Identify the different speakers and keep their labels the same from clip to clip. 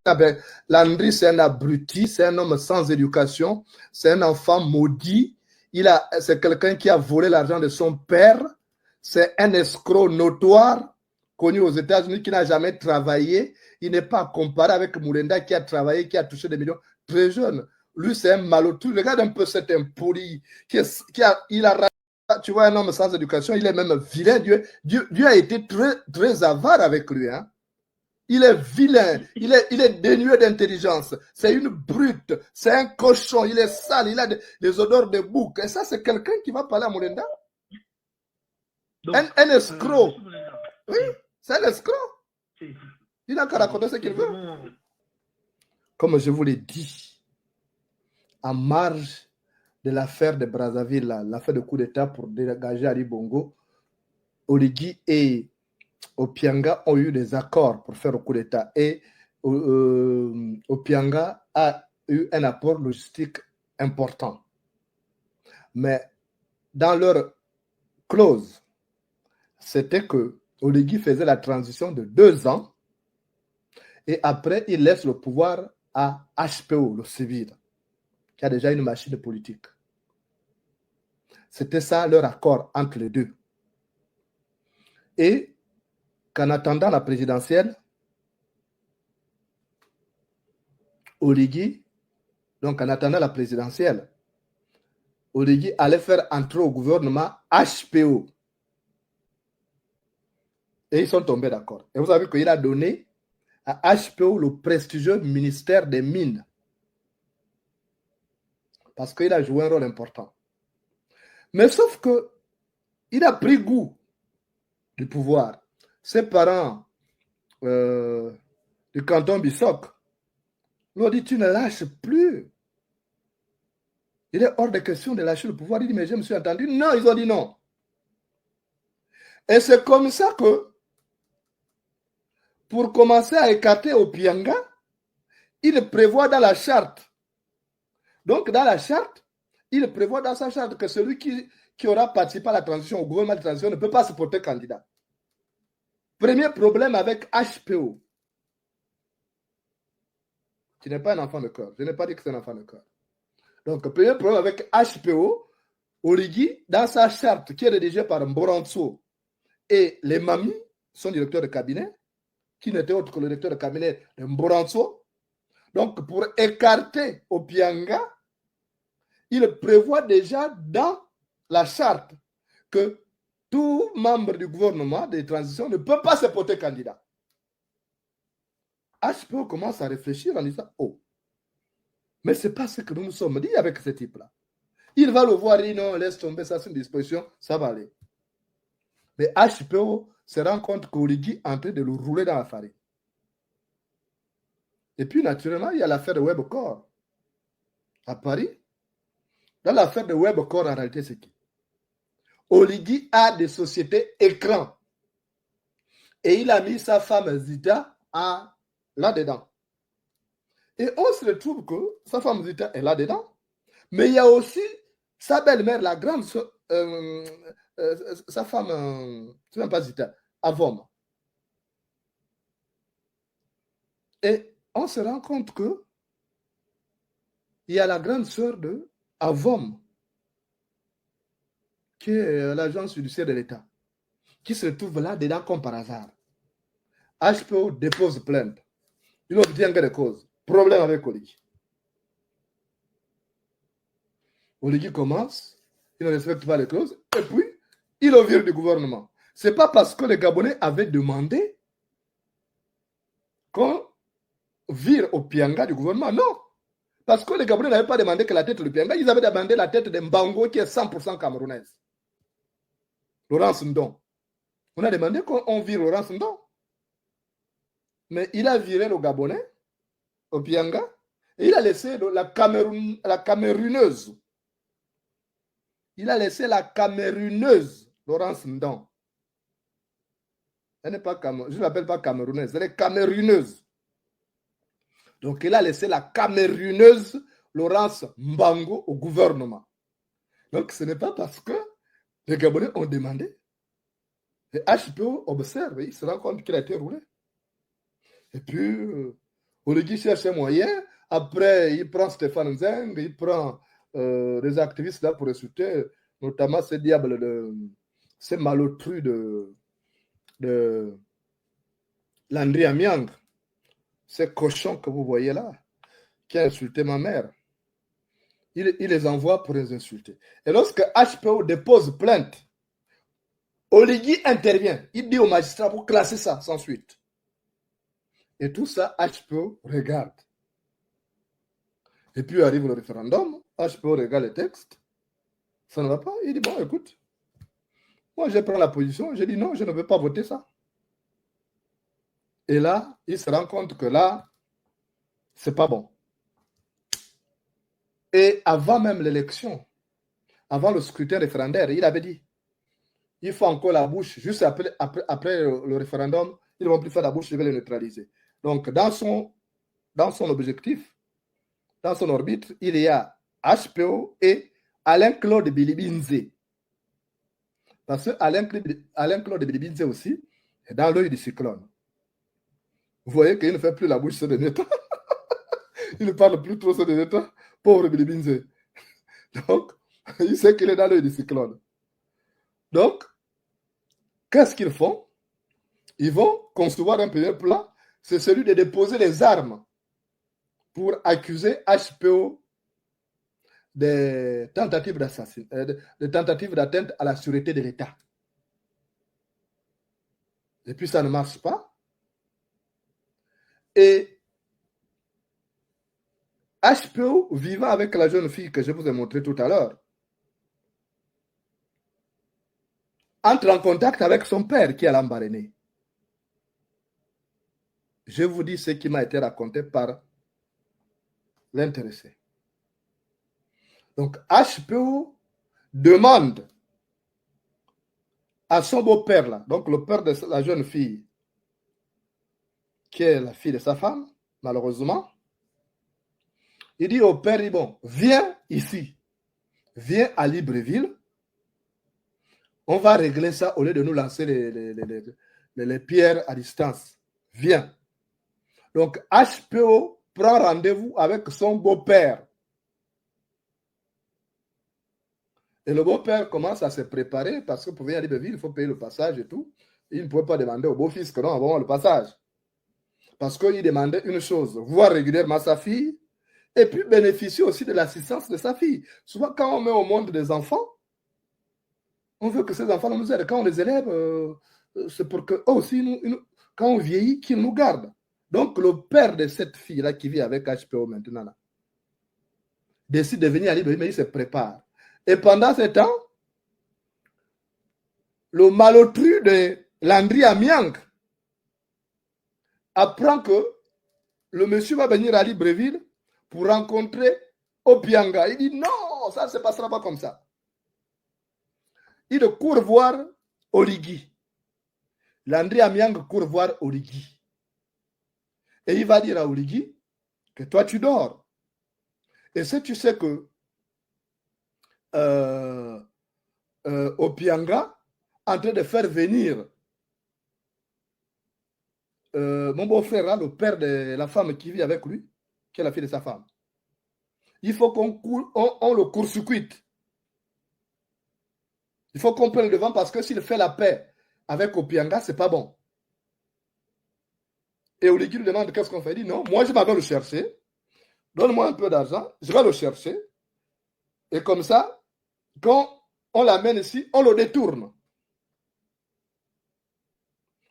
Speaker 1: Ah ben, Landry, c'est un abruti, c'est un homme sans éducation, c'est un enfant maudit. C'est quelqu'un qui a volé l'argent de son père. C'est un escroc notoire, connu aux États-Unis, qui n'a jamais travaillé. Il n'est pas comparé avec Moulenda qui a travaillé, qui a touché des millions très jeune. Lui, c'est un malotru. Regarde un peu cet impoli il a, tu vois, un homme sans éducation, il est même vilain. Dieu a été très, très avare avec lui, hein. Il est vilain, il est dénué d'intelligence, c'est une brute, c'est un cochon, il est sale, il a des odeurs de bouc. Et ça, c'est quelqu'un qui va parler à Moulenda. Un escroc. Oui, c'est un escroc. Il n'a qu'à raconter ce qu'il veut. Comme je vous l'ai dit, en marge de l'affaire de Brazzaville, l'affaire de coup d'État pour dégager Ali Bongo, Oligui et Opianga ont eu des accords pour faire le coup d'État. Et Opianga a eu un apport logistique important. Mais dans leur clause, c'était que Oligui faisait la transition de 2 ans et après, il laisse le pouvoir à HPO, le civil, qui a déjà une machine politique. C'était ça leur accord entre les deux. Et qu'en attendant la présidentielle, Oligui, donc en attendant la présidentielle, Oligui allait faire entrer au gouvernement HPO. Et ils sont tombés d'accord. Et vous savez qu'il a donné à HPO le prestigieux ministère des Mines. Parce qu'il a joué un rôle important. Mais sauf que il a pris goût du pouvoir. Ses parents du canton Bissoc lui ont dit, tu ne lâches plus. Il est hors de question de lâcher le pouvoir. Il dit, mais je me suis entendu. Non, ils ont dit non. Et c'est comme ça que, pour commencer à écarter Opianga, il prévoit dans la charte. Donc, dans la charte, il prévoit dans sa charte que celui qui aura participé à la transition, au gouvernement de transition, ne peut pas se porter candidat. Premier problème avec HPO. Tu n'es pas un enfant de cœur. Je n'ai pas dit que c'est un enfant de cœur. Donc, premier problème avec HPO, Oligui, dans sa charte qui est rédigée par Mboranso et les mamies, son directeur de cabinet, qui n'était autre que le directeur de cabinet de Mboranso. Donc, pour écarter Opianga, il prévoit déjà dans la charte que tout membre du gouvernement de transition ne peut pas se porter candidat. HPO commence à réfléchir en disant, oh, mais ce n'est pas ce que nous nous sommes dit avec ce type-là. Il va le voir, il dit non, laisse tomber, ça c'est une disposition, ça va aller. Mais HPO se rend compte qu'Oligui est en train de le rouler dans la farine. Et puis, naturellement, il y a l'affaire de Webcor à Paris. Dans l'affaire de Webcor, en réalité, c'est qui? Oligui a des sociétés écrans. Et il a mis sa femme Zita là-dedans. Et on se retrouve que sa femme Zita est là-dedans. Mais il y a aussi sa belle-mère, la grande, sa femme, c'est même pas Zita, Avom. Et on se rend compte que il y a la grande sœur de Avom, qui est l'agence judiciaire de l'État, qui se trouve là-dedans comme par hasard. HPO dépose plainte. Il obtient des causes. Problème avec Oligui. Oligui commence, il ne respecte pas les clauses, et puis il le vire du gouvernement. Ce n'est pas parce que les Gabonais avaient demandé qu'on vire Opianga du gouvernement, non. Parce que les Gabonais n'avaient pas demandé que la tête de Opianga, ils avaient demandé la tête de Mbango qui est 100% camerounaise. Laurence Ndon. On a demandé qu'on vire Laurence Ndon. Mais il a viré le Gabonais, Opianga, et il a laissé la Camerouneuse. Il a laissé la Camerouneuse, Laurence Ndon. Elle n'est pas je ne l'appelle pas Camerounaise, elle est Camerouneuse. Donc il a laissé la Camerouneuse, Laurence Mbango, au gouvernement. Donc ce n'est pas parce que les Gabonais ont demandé. Et HPO observe, il se rend compte qu'il a été roulé. Et puis, Oligui cherche un moyen. Après, il prend Stéphane Zeng, il prend des activistes là pour insulter, notamment ces diables, ces malotrus de Landry Amiang, ces cochons que vous voyez là, qui a insulté ma mère. Il les envoie pour les insulter. Et lorsque HPO dépose plainte, Oligui intervient. Il dit au magistrat pour classer ça sans suite. Et tout ça, HPO regarde. Et puis arrive le référendum, HPO regarde le texte. Ça ne va pas. Il dit, bon, écoute, moi je prends la position. Je dis, non, je ne veux pas voter ça. Et là, il se rend compte que là, c'est pas bon. Et avant même l'élection, avant le scrutin référendaire, il avait dit, il faut encore la bouche, juste après le référendum, ils ne vont plus faire la bouche, je vais les neutraliser. Donc, dans son objectif, dans son orbite, il y a HPO et Alain-Claude Bilibinze. Parce que Alain-Claude Bilibinze aussi est dans l'œil du cyclone. Vous voyez qu'il ne fait plus la bouche sur des États. Il ne parle plus trop sur des États. Pauvre Bilibinze. Donc, il sait qu'il est dans l'œil du cyclone. Donc, qu'est-ce qu'ils font? Ils vont concevoir un premier plan, c'est celui de déposer les armes pour accuser HPO des tentatives d'assassinat, des tentatives d'atteinte à la sûreté de l'État. Et puis ça ne marche pas. Et HPO, vivant avec la jeune fille que je vous ai montré tout à l'heure, entre en contact avec son père qui est à Lambaréné. Je vous dis ce qui m'a été raconté par l'intéressé. Donc HPO demande à son beau-père, là, donc le père de la jeune fille, qui est la fille de sa femme, malheureusement, il dit au père, bon, viens ici, viens à Libreville, on va régler ça au lieu de nous lancer les pierres à distance. Viens. Donc HPO prend rendez-vous avec son beau-père. Et le beau-père commence à se préparer parce que pour venir à Libreville, il faut payer le passage et tout. Il ne pouvait pas demander au beau-fils que non, avant le passage. Parce qu'il demandait une chose, voir régulièrement sa fille et puis bénéficier aussi de l'assistance de sa fille. Souvent, quand on met au monde des enfants, on veut que ces enfants nous aident. Quand on les élève, c'est pour que aussi, quand on vieillit, qu'ils nous gardent. Donc, le père de cette fille-là qui vit avec HPO maintenant, là, décide de venir à Libreville, mais il se prépare. Et pendant ce temps, le malotru de Landry Amiang apprend que le monsieur va venir à Libreville pour rencontrer Opianga. Il dit non, ça ne se passera pas comme ça. Il court voir Oligui. Landry Amiang court voir Oligui. Et il va dire à Oligui que toi tu dors. Et si tu sais que Opianga en train de faire venir mon beau-frère, le père de la femme qui vit avec lui, qui est la fille de sa femme, il faut qu'on le court-circuite. Il faut qu'on prenne le devant parce que s'il fait la paix avec Opianga, c'est pas bon. Et Oligui lui demande qu'est-ce qu'on fait. Il dit non, moi je vais le chercher. Donne-moi un peu d'argent, je vais le chercher. Et comme ça, quand on l'amène ici, on le détourne.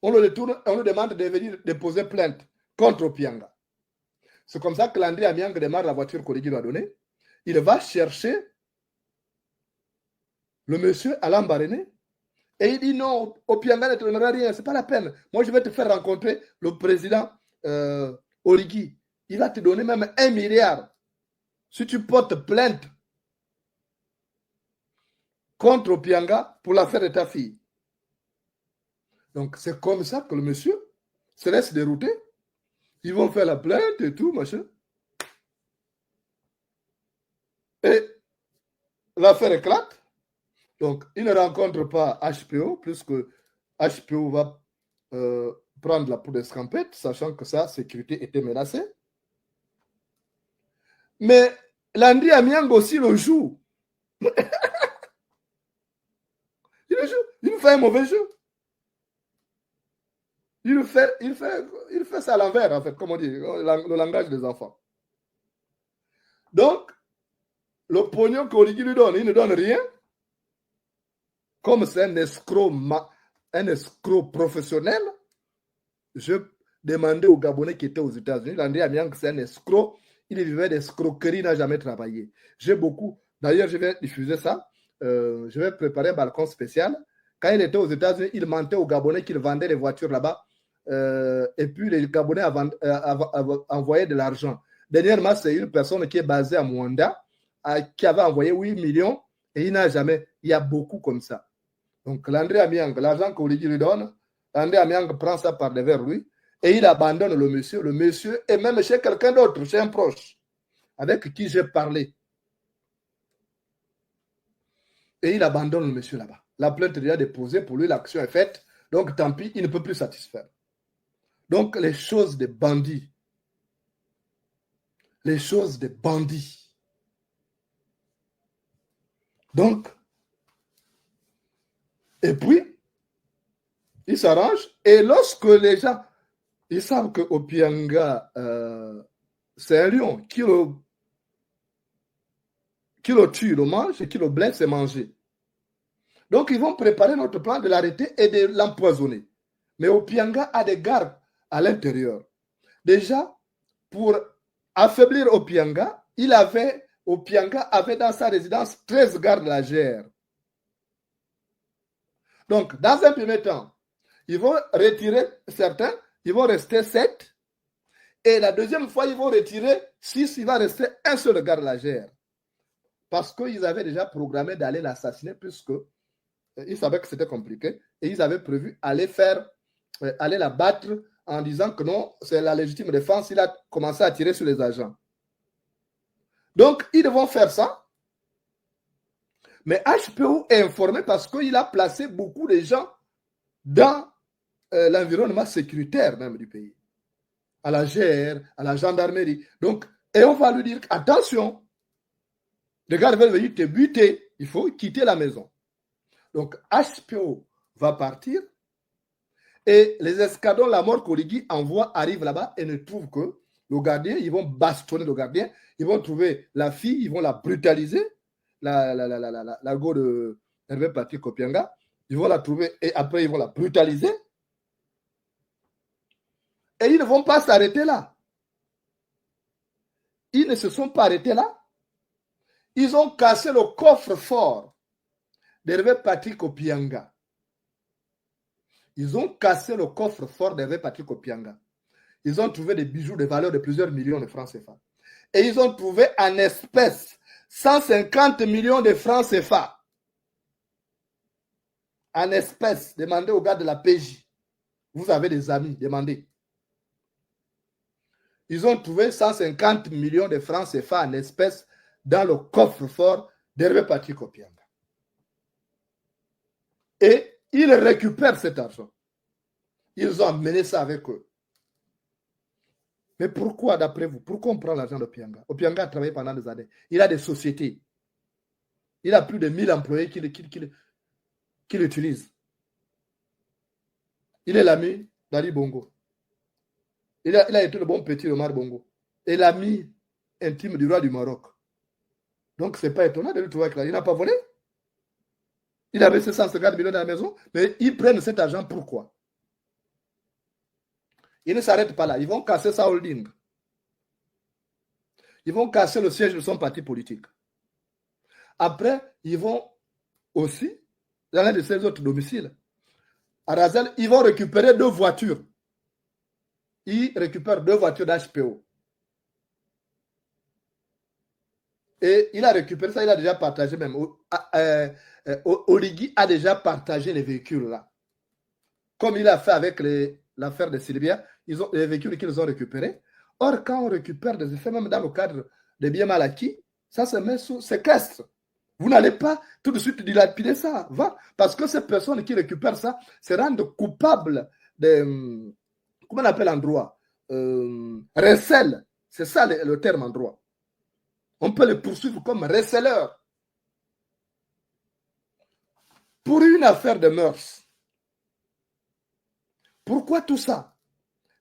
Speaker 1: On le détourne et on lui demande de venir déposer plainte contre Opianga. C'est comme ça que Landry Amiang démarre la voiture qu'Oligui lui a donnée. Il va chercher le monsieur à Lambaréné et il dit non, Opianga ne te donnera rien, c'est pas la peine. Moi, je vais te faire rencontrer le président Oligui. Il va te donner même 1 milliard si tu portes plainte contre Opianga pour l'affaire de ta fille. Donc, c'est comme ça que le monsieur se laisse dérouter. Ils vont faire la plainte et tout, machin. Et l'affaire éclate. Donc, il ne rencontre pas HPO, puisque HPO va prendre la poudre d'escampette, sachant que sa sécurité était menacée. Mais Landry Amiang aussi le joue. Il le joue. Il fait un mauvais jeu. Il fait ça à l'envers, en fait, comme on dit, le langage des enfants. Donc, le pognon qu'Origi lui donne, il ne donne rien. Comme c'est un escroc professionnel, je demandais aux Gabonais qui étaient aux États-Unis, Landry Amiang, c'est un escroc, il vivait d'escroquerie, il n'a jamais travaillé. J'ai beaucoup, d'ailleurs, je vais diffuser ça, je vais préparer un balcon spécial. Quand il était aux États-Unis, il mentait aux Gabonais qu'il vendait les voitures là-bas, et puis les Gabonais envoyaient de l'argent. Dernièrement, c'est une personne qui est basée à Mwanda, qui avait envoyé 8 millions, et il n'a jamais, il y a beaucoup comme ça. Donc, Landry Amiang, l'argent qu'Origi lui donne, Landry Amiang prend ça par devers lui et il abandonne le monsieur. Le monsieur est même chez quelqu'un d'autre, chez un proche, avec qui j'ai parlé. Et il abandonne le monsieur là-bas. La plainte est déjà déposée, pour lui, l'action est faite. Donc, tant pis, il ne peut plus satisfaire. Donc, les choses des bandits. Les choses des bandits. Donc, et puis, il s'arrange. Et lorsque les gens, ils savent que Opianga, c'est un lion, qui le tue, le mange, et qui le blesse, c'est manger. Donc, ils vont préparer notre plan de l'arrêter et de l'empoisonner. Mais Opianga a des gardes à l'intérieur. Déjà, pour affaiblir Opianga, Opianga avait dans sa résidence 13 gardes légers. Donc, dans un premier temps, ils vont retirer certains, ils vont rester 7. Et la deuxième fois, ils vont retirer 6, il va rester un seul garde légère. Parce qu'ils avaient déjà programmé d'aller l'assassiner, puisque ils savaient que c'était compliqué, et ils avaient prévu aller la battre en disant que non, c'est la légitime défense. Il a commencé à tirer sur les agents. Donc, ils devront faire ça. Mais HPO est informé parce qu'il a placé beaucoup de gens dans l'environnement sécuritaire même du pays. À la GR, à la gendarmerie. Donc, et on va lui dire, attention, les gars veulent venir te buter, il faut quitter la maison. Donc, HPO va partir et les escadrons, la mort qu'Origi envoie, arrivent là-bas et ne trouvent que le gardien. Ils vont bastonner le gardien, ils vont trouver la fille, ils vont la brutaliser, la go de Hervé Patrick Opianga, ils vont la trouver et après ils vont la brutaliser. Et ils ne vont pas s'arrêter là. Ils ne se sont pas arrêtés là. Ils ont cassé le coffre-fort d'Hervé Patrick Opianga. Ils ont cassé le coffre-fort d'Hervé Patrick Opianga. Ils ont trouvé des bijoux de valeur de plusieurs millions de francs CFA. Et ils ont trouvé en espèces 150 millions de francs CFA. En espèces. Demandez aux gars de la PJ. Vous avez des amis, demandez. Ils ont trouvé 150 millions de francs CFA en espèces dans le coffre-fort d'Hervé Patrick Opianga. Et ils récupèrent cet argent. Ils ont amené ça avec eux. Mais pourquoi, d'après vous, pourquoi on prend l'argent d'Opianga? Opianga a travaillé pendant des années. Il a des sociétés. Il a plus de 1000 employés qui l'utilisent. Il est l'ami d'Ali Bongo. Il a été le bon petit Omar Bongo. Et l'ami intime du roi du Maroc. Donc, ce n'est pas étonnant de le trouver avec là. Il n'a pas volé. Il avait ses 150 millions dans la maison, mais ils prennent cet argent pourquoi? Ils ne s'arrêtent pas là. Ils vont casser sa holding. Ils vont casser le siège de son parti politique. Après, ils vont aussi, dans l'un de ses autres domiciles, à Razel, ils vont récupérer 2 voitures. Ils récupèrent 2 voitures d'HPO. Et il a récupéré ça, il a déjà partagé même. Origi a déjà partagé les véhicules là. Comme il a fait avec l'affaire de Sylvia, les véhicules qu'ils ont récupérés. Or, quand on récupère des effets, même dans le cadre des biens mal acquis, ça se met sous séquestre. Vous n'allez pas tout de suite dilapider ça. Parce que ces personnes qui récupèrent ça se rendent coupables de, comment on appelle en droit, recel. C'est ça le terme en droit. On peut le poursuivre comme receleur. Pour une affaire de mœurs. Pourquoi tout ça?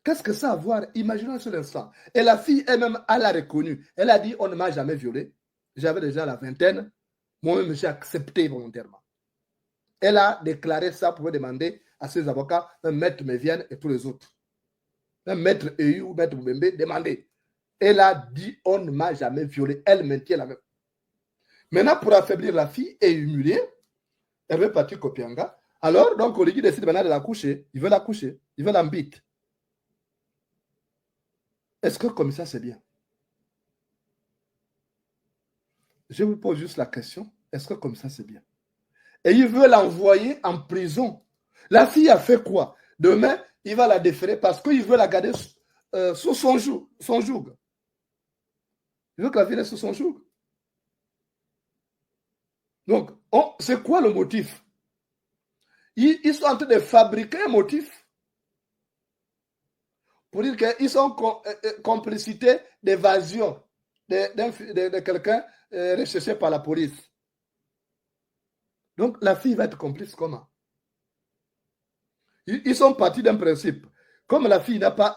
Speaker 1: Qu'est-ce que ça a à voir? Imaginons un seul instant. Et la fille elle-même, elle a reconnu. Elle a dit, on ne m'a jamais violé. J'avais déjà la vingtaine. Moi-même, j'ai accepté volontairement. Elle a déclaré ça pour demander à ses avocats, même Maître Mévienne et tous les autres. Même Maître EU ou Maître Boubembe, demander. Elle a dit, on ne m'a jamais violé. Elle maintient la même. Maintenant, pour affaiblir la fille et humilier, elle veut partir Kopianga. Alors, donc, Oligui décide maintenant de la coucher. Il veut la coucher. Il veut l'embite. Est-ce que comme ça, c'est bien? Je vous pose juste la question. Est-ce que comme ça, c'est bien? Et il veut l'envoyer en prison. La fille a fait quoi? Demain, il va la déférer parce qu'il veut la garder sous son joug. Il veut que la fille reste sous son joug. Donc, c'est quoi le motif? Ils sont en train de fabriquer un motif pour dire qu'ils sont en complicité d'évasion de quelqu'un recherché par la police. Donc, la fille va être complice comment? Ils sont partis d'un principe. Comme la fille n'a pas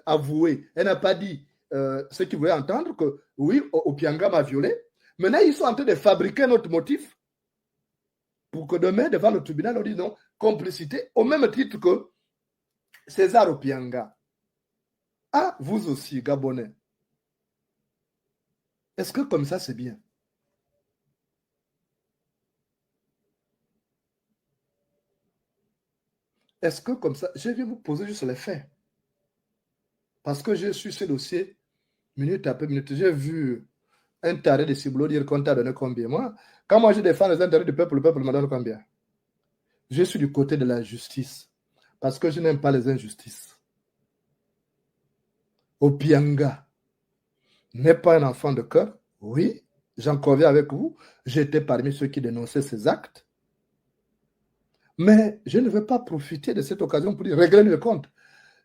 Speaker 1: avoué, elle n'a pas dit ce qu'il voulait entendre, que oui, Opianga m'a violé. Maintenant, ils sont en train de fabriquer un autre motif pour que demain, devant le tribunal, on dise non, complicité, au même titre que César Opianga. Ah, vous aussi, Gabonais. Est-ce que comme ça, c'est bien? Est-ce que comme ça, je vais vous poser juste les faits. Parce que je suis ce dossier, minute après minute, j'ai vu un taré de Ciboulot dire qu'on t'a donné combien. Moi, quand moi je défends les intérêts du peuple, le peuple me donne combien? Je suis du côté de la justice. Parce que je n'aime pas les injustices. Opianga n'est pas un enfant de cœur. Oui, j'en conviens avec vous. J'étais parmi ceux qui dénonçaient ces actes. Mais je ne veux pas profiter de cette occasion pour régler le compte.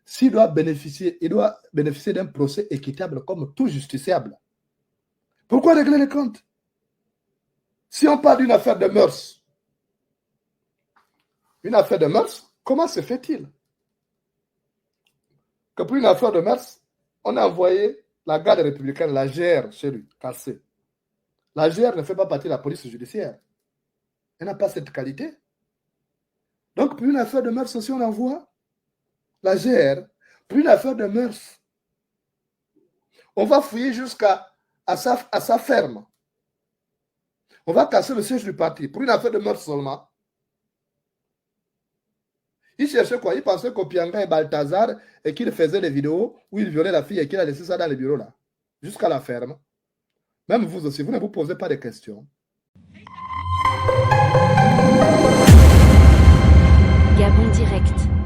Speaker 1: S'il doit bénéficier, il doit bénéficier d'un procès équitable comme tout justiciable. Pourquoi régler les comptes? Si on parle d'une affaire de mœurs, une affaire de mœurs, comment se fait-il que pour une affaire de mœurs, on a envoyé la garde républicaine, la GR, chez lui, cassée. La GR ne fait pas partie de la police judiciaire. Elle n'a pas cette qualité. Donc, pour une affaire de mœurs aussi, on envoie la GR. Pour une affaire de mœurs, on va fouiller jusqu'à sa ferme. On va casser le siège du parti. Pour une affaire de mœurs seulement. Il cherchait quoi? Il pensait qu'Opianga et Balthazar et qu'il faisait des vidéos où il violait la fille et qu'il a laissé ça dans les bureaux là. Jusqu'à la ferme. Même vous aussi, vous ne vous posez pas de questions.
Speaker 2: Gabon Direct.